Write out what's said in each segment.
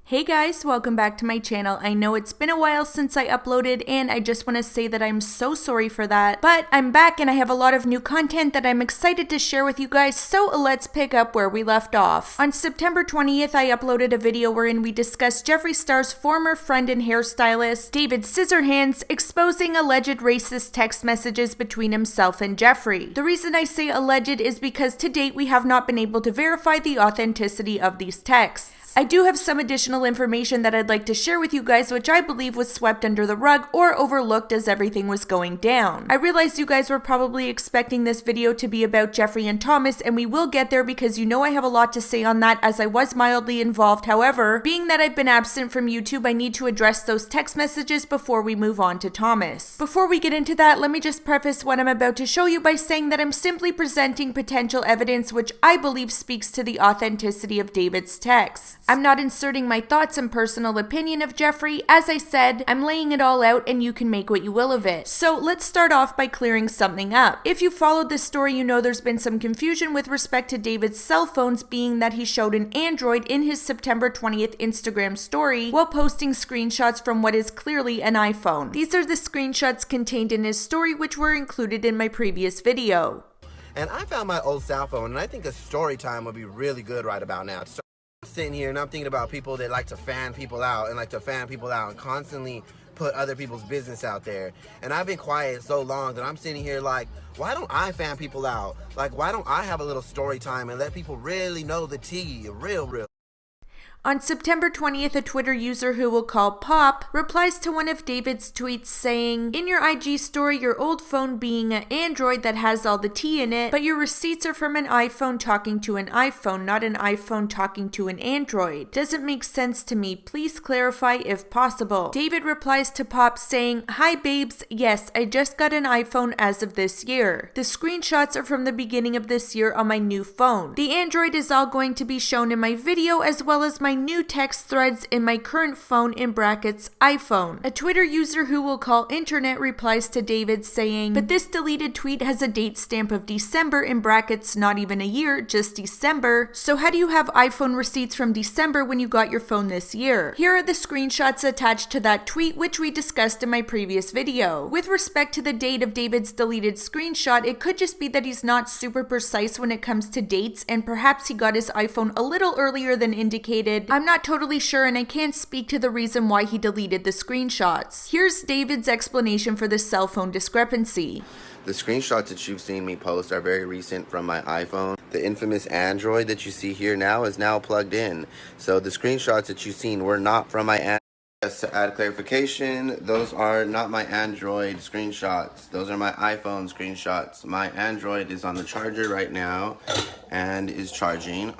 Hey guys, welcome back to my channel. I know it's been a while since I uploaded and I just want to say that I'm so sorry for that, but I'm back and I have a lot of new content that I'm excited to share with you guys, so let's pick up where we left off. On September 20th, I uploaded a video wherein we discussed Jeffree Star's former friend and hairstylist, David Scissorhands, exposing alleged racist text messages between himself and Jeffree. The reason I say alleged is because to date we have not been able to verify the authenticity of these texts. I do have some additional information that I'd like to share with you guys, which I believe was swept under the rug or overlooked as everything was going down. I realize you guys were probably expecting this video to be about Jeffree and Thomas, and we will get there because you know I have a lot to say on that as I was mildly involved. However, being that I've been absent from YouTube, I need to address those text messages before we move on to Thomas. Before we get into that, let me just preface what I'm about to show you by saying that I'm simply presenting potential evidence which I believe speaks to the authenticity of David's texts. I'm not inserting my thoughts and personal opinion of Jeffree. As I said, I'm laying it all out and you can make what you will of it. So let's start off by clearing something up. If you followed this story, you know there's been some confusion with respect to David's cell phones, being that he showed an Android in his September 20th Instagram story while posting screenshots from what is clearly an iPhone. These are the screenshots contained in his story, which were included in my previous video. And I found my old cell phone, and I think a story time would be really good right about now. So I'm sitting here and I'm thinking about people that like to fan people out and constantly put other people's business out there. And I've been quiet so long that I'm sitting here like, why don't I fan people out? Like, why don't I have a little story time and let people really know the tea, real? On September 20th, a Twitter user who we'll call Pop replies to one of David's tweets saying, "In your IG story, your old phone being an Android that has all the tea in it, but your receipts are from an iPhone talking to an iPhone, not an iPhone talking to an Android. Doesn't make sense to me. Please clarify if possible." David replies to Pop saying, "Hi babes, yes, I just got an iPhone as of this year. The screenshots are from the beginning of this year on my new phone. The Android is all going to be shown in my video as well as my new text threads in my current phone in brackets iPhone." A Twitter user who we'll call Internet replies to David saying, "But this deleted tweet has a date stamp of December in brackets, not even a year, just December. So how do you have iPhone receipts from December when you got your phone this year?" Here are the screenshots attached to that tweet, which we discussed in my previous video. With respect to the date of David's deleted screenshot, it could just be that he's not super precise when it comes to dates, and perhaps he got his iPhone a little earlier than indicated. I'm not totally sure and I can't speak to the reason why he deleted the screenshots. Here's David's explanation for the cell phone discrepancy. The screenshots that you've seen me post are very recent from my iPhone. The infamous Android that you see here now is now plugged in. So the screenshots that you've seen were not from my Android. Just to add clarification, those are not my Android screenshots. Those are my iPhone screenshots. My Android is on the charger right now and is charging.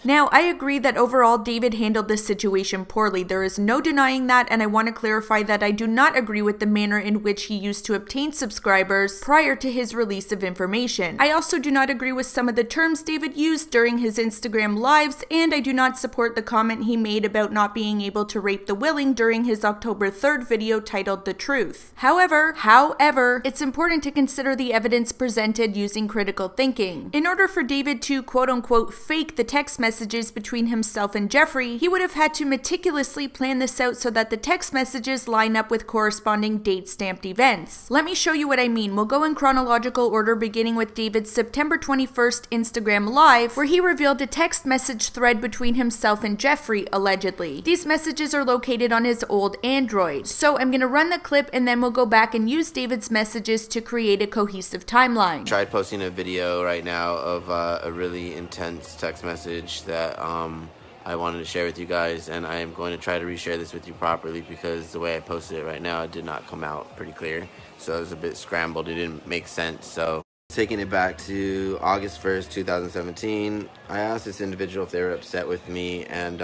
Now, I agree that overall David handled this situation poorly. There is no denying that, and I want to clarify that I do not agree with the manner in which he used to obtain subscribers prior to his release of information. I also do not agree with some of the terms David used during his Instagram lives, and I do not support the comment he made about not being able to rape the willing during his October 3rd video titled The Truth. However, it's important to consider the evidence presented using critical thinking. In order for David to quote-unquote fake the text messages between himself and Jeffree, he would have had to meticulously plan this out so that the text messages line up with corresponding date-stamped events. Let me show you what I mean. We'll go in chronological order, beginning with David's September 21st Instagram Live, where he revealed a text message thread between himself and Jeffree, allegedly. These messages are located on his old Android. So I'm going to run the clip and then we'll go back and use David's messages to create a cohesive timeline. Tried posting a video right now of a really intense text message that I wanted to share with you guys, and I am going to try to reshare this with you properly because the way I posted it right now, it did not come out pretty clear. So it was a bit scrambled. It didn't make sense. So taking it back to August 1st, 2017, I asked this individual if they were upset with me, and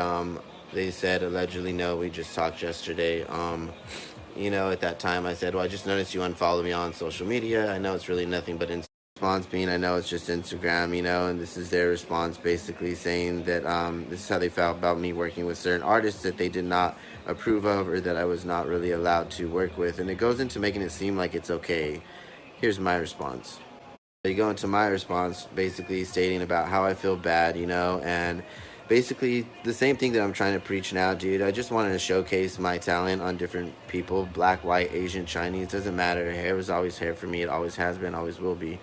they said allegedly no, we just talked yesterday. You know, at that time I said, well, I just noticed you unfollowed me on social media. I know it's really nothing but response being, I know it's just Instagram, you know, and this is their response basically saying that this is how they felt about me working with certain artists that they did not approve of or that I was not really allowed to work with. And it goes into making it seem like it's okay. Here's my response. They go into my response basically stating about how I feel bad, you know, and basically the same thing that I'm trying to preach now, dude. I just wanted to showcase my talent on different people, black, white, Asian, Chinese, doesn't matter. Hair was always hair for me. It always has been, always will be.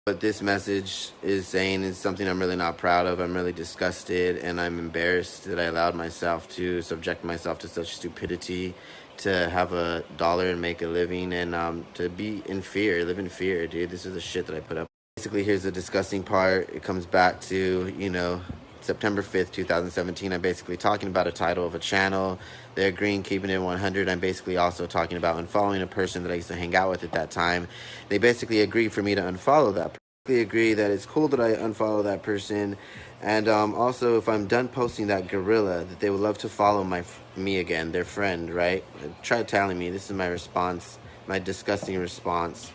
What this message is saying is something I'm really not proud of. I'm really disgusted, and I'm embarrassed that I allowed myself to subject myself to such stupidity, to have a dollar and make a living, and to be in fear, live in fear, dude. This is the shit that I put up. Basically, here's the disgusting part. It comes back to, you know, September 5th, 2017. I'm basically talking about a title of a channel. They're agreeing, keeping it 100. I'm basically also talking about unfollowing a person that I used to hang out with at that time. They basically agreed for me to unfollow that person. They agree that it's cool that I unfollow that person. And also, if I'm done posting that gorilla, that they would love to follow me again, their friend, right? Try telling me. This is my response, my disgusting response.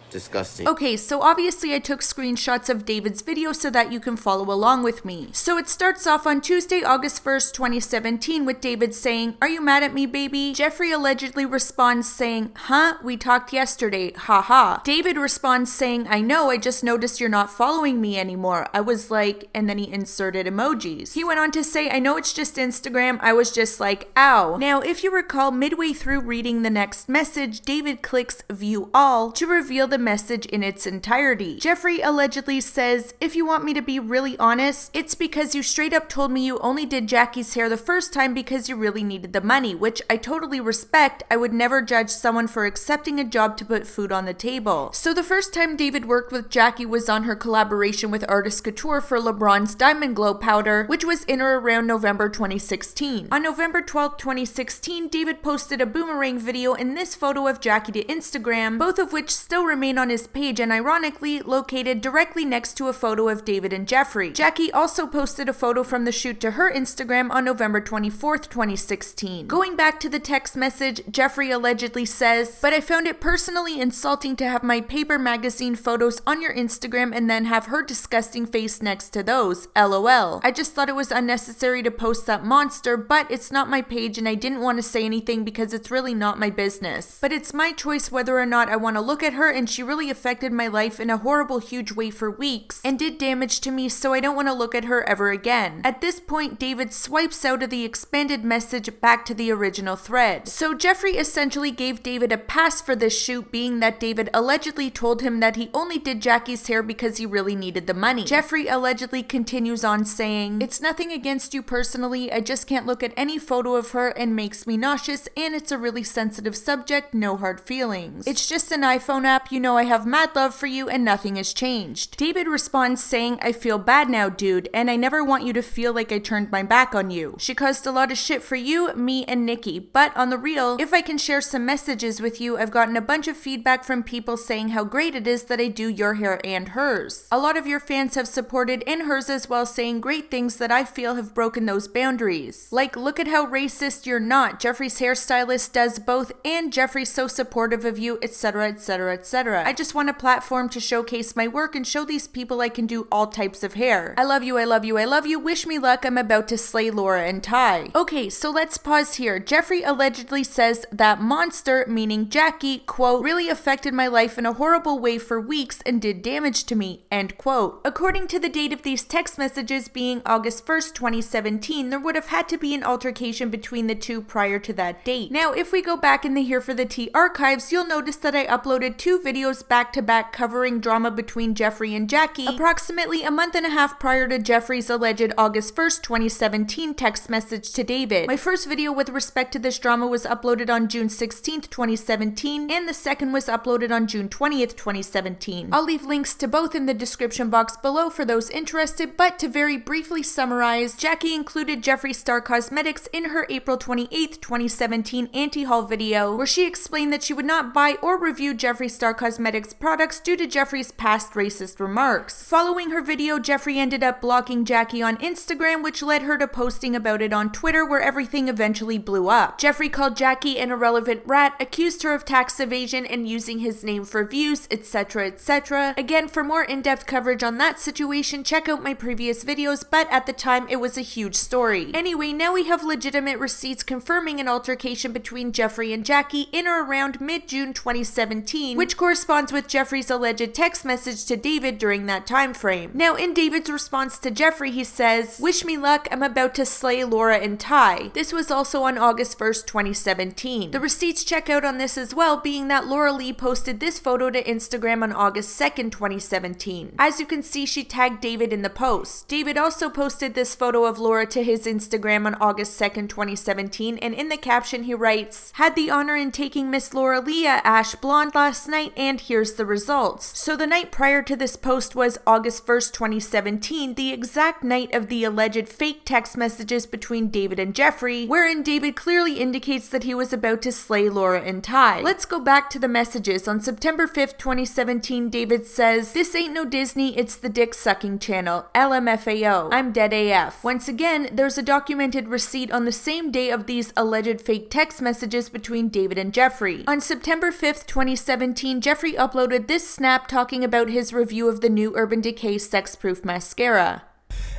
Disgusting. Okay, so obviously I took screenshots of David's video so that you can follow along with me. So it starts off on Tuesday, August 1st, 2017 with David saying, "Are you mad at me, baby?" Jeffree allegedly responds saying, "Huh? We talked yesterday. Haha." David responds saying, "I know, I just noticed you're not following me anymore. I was like," and then he inserted emojis. He went on to say, "I know it's just Instagram. I was just like, ow." Now, if you recall, midway through reading the next message, David clicks view all to reveal the message in its entirety. Jeffree allegedly says, "If you want me to be really honest, it's because you straight up told me you only did Jackie's hair the first time because you really needed the money, which I totally respect. I would never judge someone for accepting a job to put food on the table." So the first time David worked with Jackie was on her collaboration with Artist Couture for LeBron's Diamond Glow powder, which was in or around November 2016. On November 12th, 2016, David posted a boomerang video in this photo of Jackie to Instagram, both of which still remain on his page and ironically located directly next to a photo of David and Jeffree. Jackie also posted a photo from the shoot to her Instagram on November 24th, 2016. Going back to the text message, Jeffree allegedly says, "But I found it personally insulting to have my paper magazine photos on your Instagram and then have her disgusting face next to those. LOL. I just thought it was unnecessary to post that monster, but it's not my page and I didn't want to say anything because it's really not my business. But it's my choice whether or not I want to look at her, and she really affected my life in a horrible, huge way for weeks and did damage to me, so I don't want to look at her ever again." At this point, David swipes out of the expanded message back to the original thread. So Jeffree essentially gave David a pass for this shoot, being that David allegedly told him that he only did Jackie's hair because he really needed the money. Jeffree allegedly continues on saying, "It's nothing against you personally, I just can't look at any photo of her and makes me nauseous, and it's a really sensitive subject, no hard feelings. It's just an iPhone app, you know I have mad love for you and nothing has changed." David responds saying, "I feel bad now, dude, and I never want you to feel like I turned my back on you. She caused a lot of shit for you, me, and Nikki, but on the real, if I can share some messages with you, I've gotten a bunch of feedback from people saying how great it is that I do your hair and hers. A lot of your fans have supported in hers as well, saying great things that I feel have broken those boundaries. Like, look at how racist you're not, Jeffree's hairstylist does both, and Jeffree's so supportive of you, etc, etc, etc. I just want a platform to showcase my work and show these people I can do all types of hair. I love you, I love you, I love you. Wish me luck. I'm about to slay Laura and Ty." Okay, so let's pause here. Jeffree allegedly says that monster, meaning Jackie, quote, "really affected my life in a horrible way for weeks and did damage to me," end quote. According to the date of these text messages being August 1st, 2017, there would have had to be an altercation between the two prior to that date. Now, if we go back in the Here for the Tea archives, you'll notice that I uploaded 2 videos back to back covering drama between Jeffree and Jackie approximately a month and a half prior to Jeffree's alleged August 1st, 2017 text message to David. My first video with respect to this drama was uploaded on June 16th, 2017, and the second was uploaded on June 20th, 2017. I'll leave links to both in the description box below for those interested, but to very briefly summarize, Jackie included Jeffree Star Cosmetics in her April 28th, 2017 anti-haul video, where she explained that she would not buy or review Jeffree Star Cosmetics products due to Jeffree's past racist remarks. Following her video, Jeffree ended up blocking Jackie on Instagram, which led her to posting about it on Twitter, where everything eventually blew up. Jeffree called Jackie an irrelevant rat, accused her of tax evasion and using his name for views, etc, etc. Again, for more in-depth coverage on that situation, check out my previous videos, but at the time it was a huge story. Anyway, now we have legitimate receipts confirming an altercation between Jeffree and Jackie in or around mid-June 2017, which corresponds corresponds with Jeffree's alleged text message to David during that time frame. Now, in David's response to Jeffree, he says, "Wish me luck, I'm about to slay Laura and Ty." This was also on August 1st, 2017. The receipts check out on this as well, being that Laura Lee posted this photo to Instagram on August 2nd, 2017. As you can see, she tagged David in the post. David also posted this photo of Laura to his Instagram on August 2nd, 2017, and in the caption he writes, "Had the honor in taking Miss Laura Lee at Ash Blonde last night, and here's the results." So the night prior to this post was August 1st, 2017, the exact night of the alleged fake text messages between David and Jeffree, wherein David clearly indicates that he was about to slay Laura and Ty. Let's go back to the messages. On September 5th, 2017, David says, "This ain't no Disney, it's the dick sucking channel. LMFAO. I'm dead AF." Once again, there's a documented receipt on the same day of these alleged fake text messages between David and Jeffree. On September 5th, 2017, Jeffree uploaded this snap talking about his review of the new Urban Decay Sex Proof Mascara.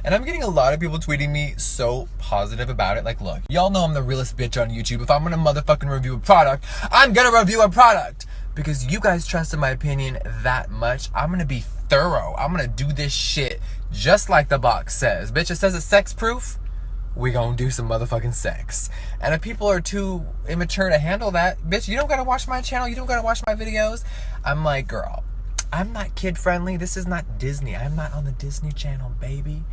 And I'm getting a lot of people tweeting me so positive about it. Like, look, y'all know I'm the realest bitch on YouTube. If I'm gonna motherfucking review a product, I'm gonna review a product. Because you guys trusted my opinion that much, I'm gonna be thorough. I'm gonna do this shit just like the box says. Bitch, it says it's sex proof. We gonna do some motherfucking sex. And if people are too immature to handle that, bitch, you don't gotta watch my channel. You don't gotta watch my videos. I'm like, girl, I'm not kid friendly. This is not Disney. I'm not on the Disney Channel, baby.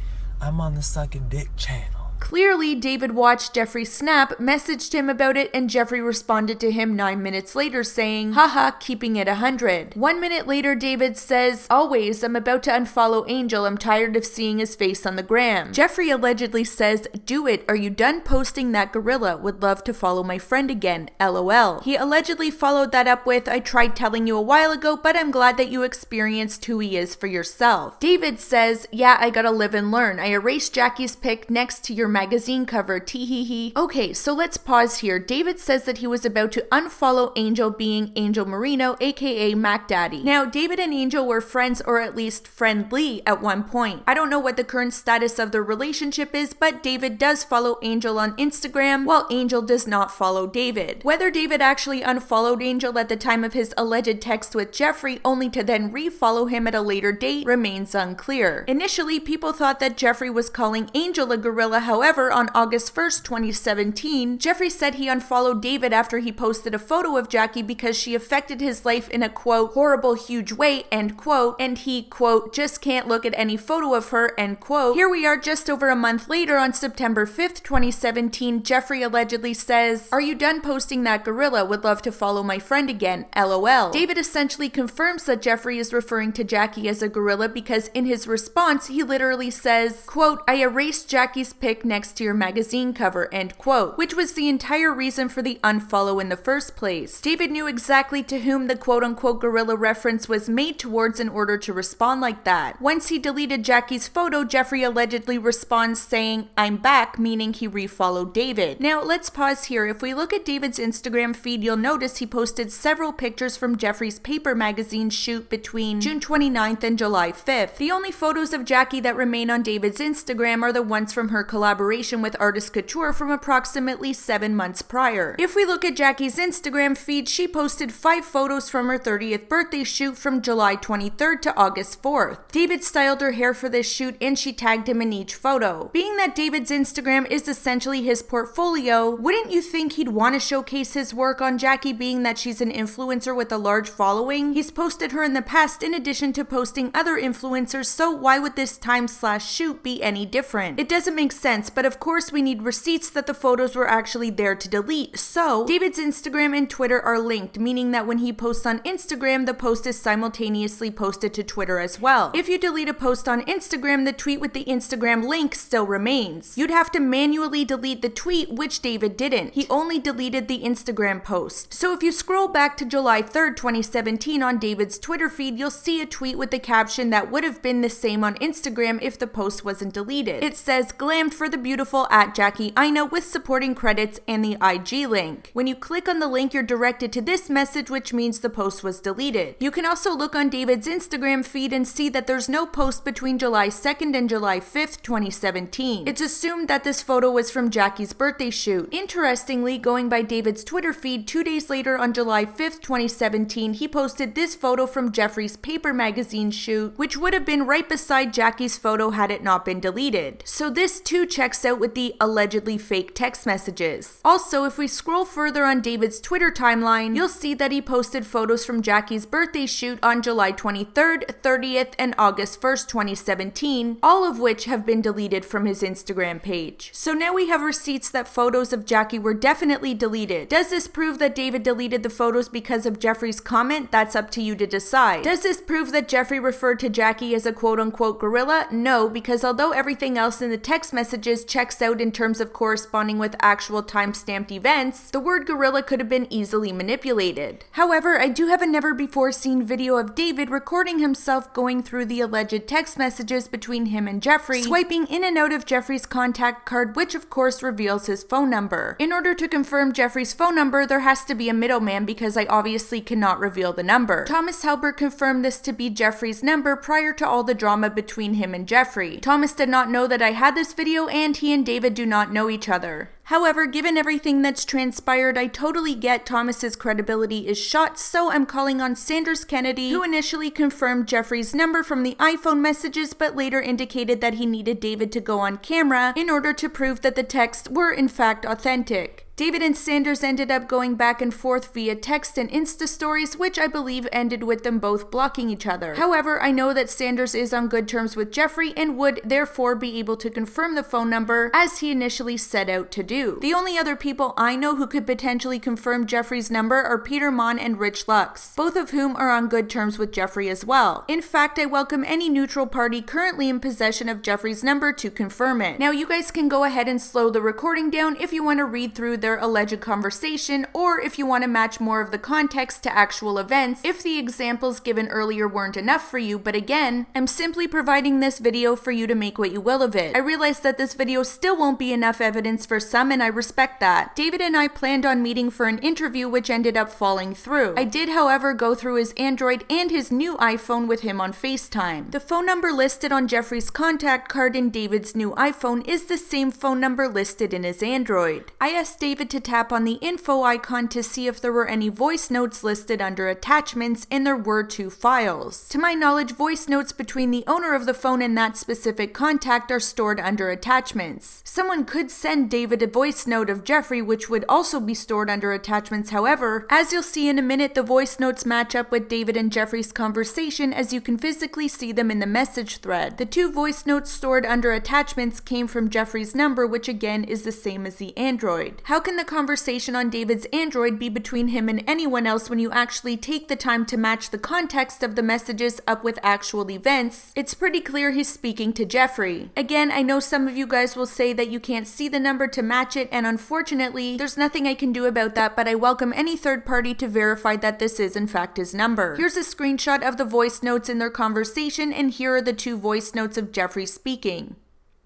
I'm on the sucking dick channel. Clearly, David watched Jeffree's snap, messaged him about it, and Jeffree responded to him 9 minutes later saying, "Haha, keeping it 100. 1 minute later, David says, "Always, I'm about to unfollow Angel. I'm tired of seeing his face on the gram." Jeffree allegedly says, "Do it. Are you done posting that gorilla? Would love to follow my friend again. LOL. He allegedly followed that up with, "I tried telling you a while ago, but I'm glad that you experienced who he is for yourself." David says, "Yeah, I gotta live and learn. I erased Jackie's pic next to your magazine cover, tee-hee-hee." Okay, so let's pause here. David says that he was about to unfollow Angel, being Angel Marino, aka Mac Daddy. Now, David and Angel were friends, or at least friendly at one point. I don't know what the current status of their relationship is, but David does follow Angel on Instagram, while Angel does not follow David. Whether David actually unfollowed Angel at the time of his alleged text with Jeffree, only to then refollow him at a later date, remains unclear. Initially, people thought that Jeffree was calling Angel a gorilla. However, on August 1st, 2017, Jeffree said he unfollowed David after he posted a photo of Jackie because she affected his life in a, quote, horrible huge way, end quote, and he, quote, just can't look at any photo of her, end quote. Here we are just over a month later on September 5th, 2017, Jeffree allegedly says, "Are you done posting that gorilla? Would love to follow my friend again. LOL. David essentially confirms that Jeffree is referring to Jackie as a gorilla because in his response, he literally says, quote, "I erased Jackie's pic next to your magazine cover," end quote, which was the entire reason for the unfollow in the first place. David knew exactly to whom the quote-unquote gorilla reference was made towards in order to respond like that. Once he deleted Jackie's photo, Jeffree allegedly responds saying, "I'm back," meaning he refollowed David. Now, let's pause here. If we look at David's Instagram feed, you'll notice he posted several pictures from Jeffree's paper magazine shoot between June 29th and July 5th. The only photos of Jackie that remain on David's Instagram are the ones from her collaboration with Artist Couture from approximately 7 months prior. If we look at Jackie's Instagram feed, she posted 5 photos from her 30th birthday shoot from July 23rd to August 4th. David styled her hair for this shoot and she tagged him in each photo. Being that David's Instagram is essentially his portfolio, wouldn't you think he'd want to showcase his work on Jackie, being that she's an influencer with a large following? He's posted her in the past in addition to posting other influencers, so why would this time/shoot be any different? It doesn't make sense, but of course we need receipts that the photos were actually there to delete. So, David's Instagram and Twitter are linked, meaning that when he posts on Instagram, the post is simultaneously posted to Twitter as well. If you delete a post on Instagram, the tweet with the Instagram link still remains. You'd have to manually delete the tweet, which David didn't. He only deleted the Instagram post. So if you scroll back to July 3rd, 2017 on David's Twitter feed, you'll see a tweet with the caption that would have been the same on Instagram if the post wasn't deleted. It says, "Glammed for the the beautiful @JackieAINA with supporting credits and the IG link. When you click on the link, you're directed to this message, which means the post was deleted. You can also look on David's Instagram feed and see that there's no post between July 2nd and July 5th, 2017. It's assumed that this photo was from Jackie's birthday shoot. Interestingly, going by David's Twitter feed, 2 days later on July 5th, 2017, he posted this photo from Jeffree's Paper magazine shoot, which would have been right beside Jackie's photo had it not been deleted. So this too checks out with the allegedly fake text messages. Also, if we scroll further on David's Twitter timeline, you'll see that he posted photos from Jackie's birthday shoot on July 23rd, 30th, and August 1st, 2017, all of which have been deleted from his Instagram page. So now we have receipts that photos of Jackie were definitely deleted. Does this prove that David deleted the photos because of Jeffree's comment? That's up to you to decide. Does this prove that Jeffree referred to Jackie as a quote-unquote gorilla? No, because although everything else in the text messages checks out in terms of corresponding with actual time-stamped events, the word gorilla could have been easily manipulated. However, I do have a never-before-seen video of David recording himself going through the alleged text messages between him and Jeffree, swiping in and out of Jeffree's contact card, which of course reveals his phone number. In order to confirm Jeffree's phone number, there has to be a middleman because I obviously cannot reveal the number. Thomas Halbert confirmed this to be Jeffree's number prior to all the drama between him and Jeffree. Thomas did not know that I had this video, and he and David do not know each other. However, given everything that's transpired, I totally get Thomas's credibility is shot, so I'm calling on Sanders Kennedy, who initially confirmed Jeffree's number from the iPhone messages, but later indicated that he needed David to go on camera in order to prove that the texts were in fact authentic. David and Sanders ended up going back and forth via text and Insta stories, which I believe ended with them both blocking each other. However, I know that Sanders is on good terms with Jeffree and would therefore be able to confirm the phone number as he initially set out to do. The only other people I know who could potentially confirm Jeffree's number are Peter Mon and Rich Lux, both of whom are on good terms with Jeffree as well. In fact, I welcome any neutral party currently in possession of Jeffree's number to confirm it. Now you guys can go ahead and slow the recording down if you want to read through their alleged conversation, or if you want to match more of the context to actual events if the examples given earlier weren't enough for you. But again, I'm simply providing this video for you to make what you will of it. I realize that this video still won't be enough evidence for some, and I respect that. David and I planned on meeting for an interview, which ended up falling through. I did, however, go through his Android and his new iPhone with him on FaceTime. The phone number listed on Jeffree's contact card in David's new iPhone is the same phone number listed in his Android. I asked David to tap on the info icon to see if there were any voice notes listed under attachments, and there were 2 files. To my knowledge, voice notes between the owner of the phone and that specific contact are stored under attachments. Someone could send David a voice note of Jeffree, which would also be stored under attachments. However, as you'll see in a minute, the voice notes match up with David and Jeffree's conversation, as you can physically see them in the message thread. The 2 voice notes stored under attachments came from Jeffree's number, which again is the same as the Android. How can the conversation on David's Android be between him and anyone else when you actually take the time to match the context of the messages up with actual events? It's pretty clear he's speaking to Jeffree. Again, I know some of you guys will say that you can't see the number to match it, and unfortunately, there's nothing I can do about that, but I welcome any third party to verify that this is in fact his number. Here's a screenshot of the voice notes in their conversation, and here are the 2 voice notes of Jeffree speaking.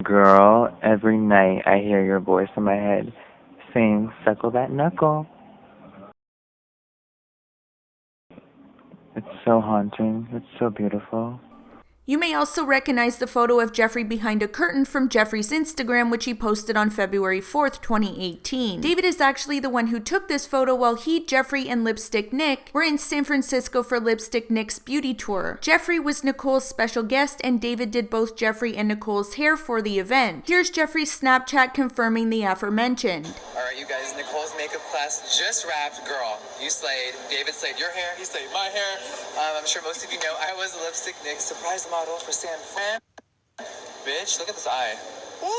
Girl, every night I hear your voice in my head saying, suckle that knuckle. It's so haunting. It's so beautiful. You may also recognize the photo of Jeffree behind a curtain from Jeffree's Instagram, which he posted on February 4th, 2018. David is actually the one who took this photo while he, Jeffree, and Lipstick Nick were in San Francisco for Lipstick Nick's beauty tour. Jeffree was Nicole's special guest, and David did both Jeffree and Nicole's hair for the event. Here's Jeffree's Snapchat confirming the aforementioned. Alright, you guys, Nicole's makeup class just wrapped. Girl, you slayed. David slayed your hair. He slayed my hair. I'm sure most of you know I was a Lipstick Nick surprise model for San Fran. Bitch, look at this eye. Woo!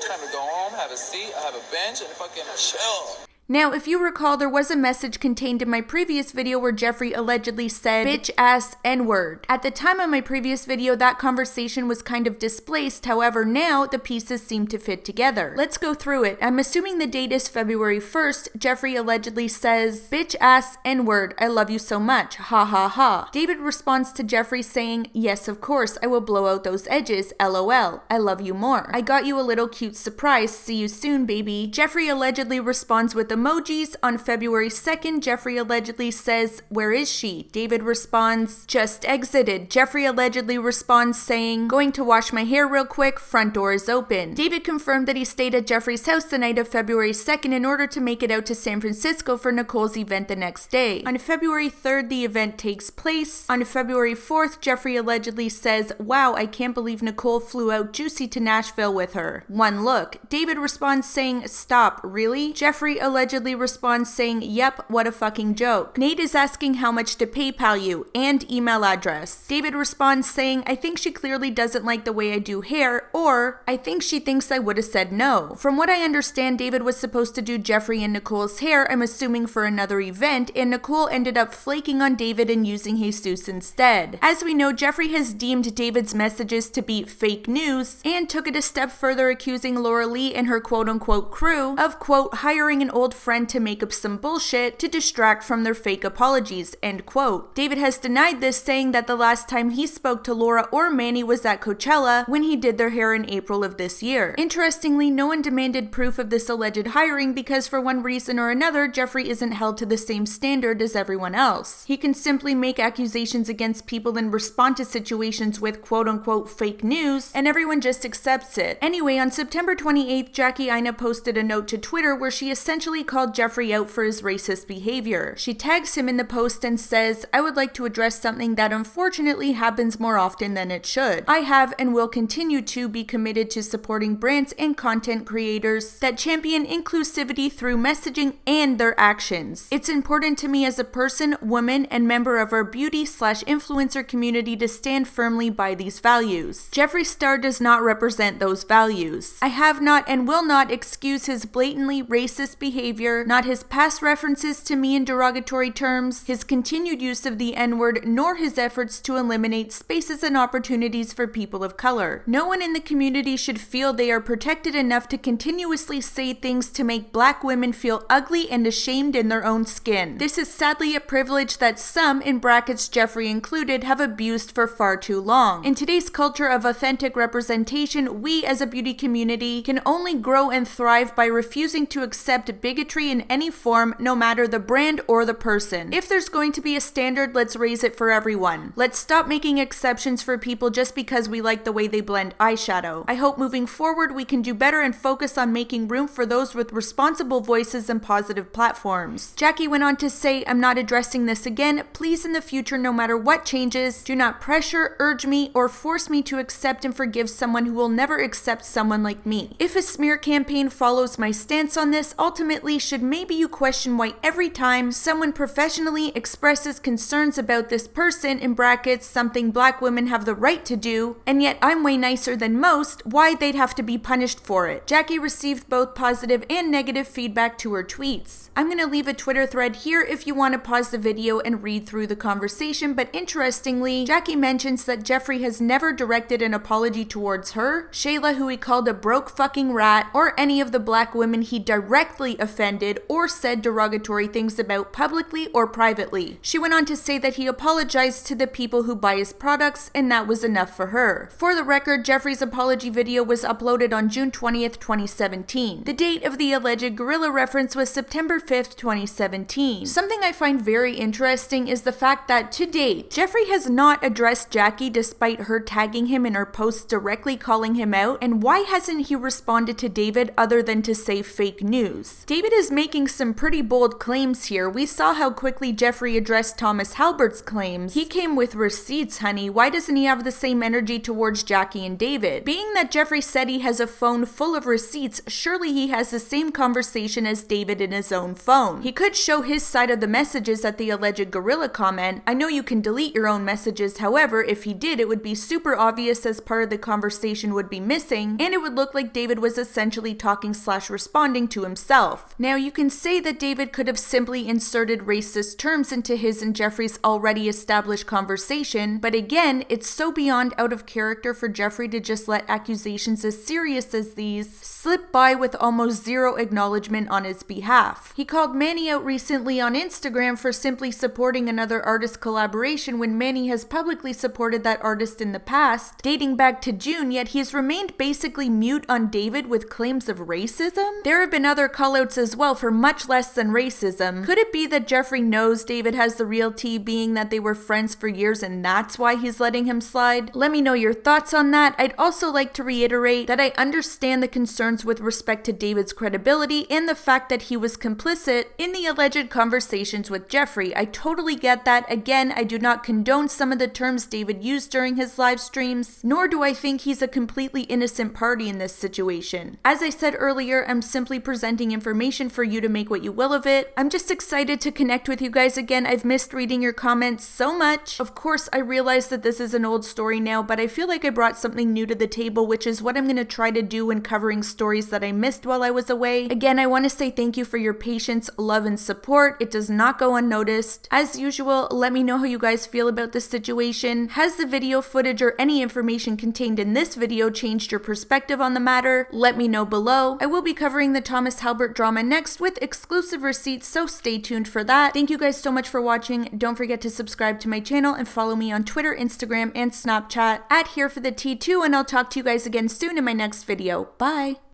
Time to go home, have a seat, have a bench, and fucking chill. Now, if you recall, there was a message contained in my previous video where Jeffree allegedly said, bitch ass N-word. At the time of my previous video, that conversation was kind of displaced. However, now the pieces seem to fit together. Let's go through it. I'm assuming the date is February 1st. Jeffree allegedly says, bitch ass N-word, I love you so much, ha ha ha. David responds to Jeffree saying, yes, of course, I will blow out those edges, lol, I love you more. I got you a little cute surprise, see you soon, baby. Jeffree allegedly responds with emojis. On February 2nd, Jeffree allegedly says, where is she? David responds, just exited. Jeffree allegedly responds saying, going to wash my hair real quick, front door is open. David confirmed that he stayed at Jeffree's house the night of February 2nd in order to make it out to San Francisco for Nicole's event the next day. On February 3rd, the event takes place. On February 4th, Jeffree allegedly says, wow, I can't believe Nicole flew out juicy to Nashville with her. One look. David responds saying, stop, really? Jeffree allegedly responds saying, yep, what a fucking joke. Nate is asking how much to PayPal you and email address. David responds saying, I think she clearly doesn't like the way I do hair, or I think she thinks I would have said no. From what I understand, David was supposed to do Jeffree and Nicole's hair, I'm assuming for another event, and Nicole ended up flaking on David and using Jesus instead. As we know, Jeffree has deemed David's messages to be fake news and took it a step further, accusing Laura Lee and her quote-unquote crew of, quote, hiring an old friend to make up some bullshit to distract from their fake apologies, end quote. David has denied this, saying that the last time he spoke to Laura or Manny was at Coachella when he did their hair in April of this year. Interestingly, no one demanded proof of this alleged hiring because for one reason or another, Jeffree isn't held to the same standard as everyone else. He can simply make accusations against people and respond to situations with quote-unquote fake news, and everyone just accepts it. Anyway, on September 28th, AINA posted a note to Twitter where she essentially called Jeffree out for his racist behavior. She tags him in the post and says, I would like to address something that unfortunately happens more often than it should. I have and will continue to be committed to supporting brands and content creators that champion inclusivity through messaging and their actions. It's important to me as a person, woman, and member of our beauty/influencer community to stand firmly by these values. Jeffree Star does not represent those values. I have not and will not excuse his blatantly racist behavior, not his past references to me in derogatory terms, his continued use of the N-word, nor his efforts to eliminate spaces and opportunities for people of color. No one in the community should feel they are protected enough to continuously say things to make Black women feel ugly and ashamed in their own skin. This is sadly a privilege that some, in brackets Jeffree included, have abused for far too long. In today's culture of authentic representation, we as a beauty community can only grow and thrive by refusing to accept bigotry in any form, no matter the brand or the person. If there's going to be a standard, let's raise it for everyone. Let's stop making exceptions for people just because we like the way they blend eyeshadow. I hope moving forward we can do better and focus on making room for those with responsible voices and positive platforms. Jackie went on to say, I'm not addressing this again. Please in the future, no matter what changes, do not pressure, urge me, or force me to accept and forgive someone who will never accept someone like me. If a smear campaign follows my stance on this, ultimately should maybe you question why every time someone professionally expresses concerns about this person, in brackets, something Black women have the right to do, and yet I'm way nicer than most, why they'd have to be punished for it. Jackie received both positive and negative feedback to her tweets. I'm gonna leave a Twitter thread here if you want to pause the video and read through the conversation, but interestingly, Jackie mentions that Jeffree has never directed an apology towards her, Shayla, who he called a broke fucking rat, or any of the Black women he directly offended or said derogatory things about publicly or privately. She went on to say that he apologized to the people who buy his products, and that was enough for her. For the record, Jeffree's apology video was uploaded on June 20th, 2017. The date of the alleged gorilla reference was September 5th, 2017. Something I find very interesting is the fact that to date, Jeffree has not addressed Jackie despite her tagging him in her posts directly calling him out, and why hasn't he responded to David other than to say fake news? David is making some pretty bold claims here. We saw how quickly Jeffree addressed Thomas Halbert's claims. He came with receipts, honey. Why doesn't he have the same energy towards Jackie and David? Being that Jeffree said he has a phone full of receipts, surely he has the same conversation as David in his own phone. He could show his side of the messages at the alleged gorilla comment. I know you can delete your own messages, however, if he did, it would be super obvious as part of the conversation would be missing, and it would look like David was essentially talking/responding to himself. Now, you can say that David could have simply inserted racist terms into his and Jeffree's already established conversation, but again, it's so beyond out of character for Jeffree to just let accusations as serious as these slip by with almost zero acknowledgement on his behalf. He called Manny out recently on Instagram for simply supporting another artist collaboration when Manny has publicly supported that artist in the past, dating back to June, yet he has remained basically mute on David with claims of racism. There have been other callouts as well for much less than racism. Could it be that Jeffree knows David has the real tea, being that they were friends for years and that's why he's letting him slide? Let me know your thoughts on that. I'd also like to reiterate that I understand the concerns with respect to David's credibility and the fact that he was complicit in the alleged conversations with Jeffree. I totally get that. Again, I do not condone some of the terms David used during his live streams, nor do I think he's a completely innocent party in this situation. As I said earlier, I'm simply presenting information for you to make what you will of it. I'm just excited to connect with you guys again. I've missed reading your comments so much. Of course, I realize that this is an old story now, but I feel like I brought something new to the table, which is what I'm going to try to do when covering stories that I missed while I was away. Again, I want to say thank you for your patience, love, and support. It does not go unnoticed. As usual, let me know how you guys feel about this situation. Has the video footage or any information contained in this video changed your perspective on the matter? Let me know below. I will be covering the Thomas Halbert drama next with exclusive receipts, so stay tuned for that. Thank you guys so much for watching. Don't forget to subscribe to my channel and follow me on Twitter, Instagram, and Snapchat @HereForTheT2, and I'll talk to you guys again soon in my next video. Bye!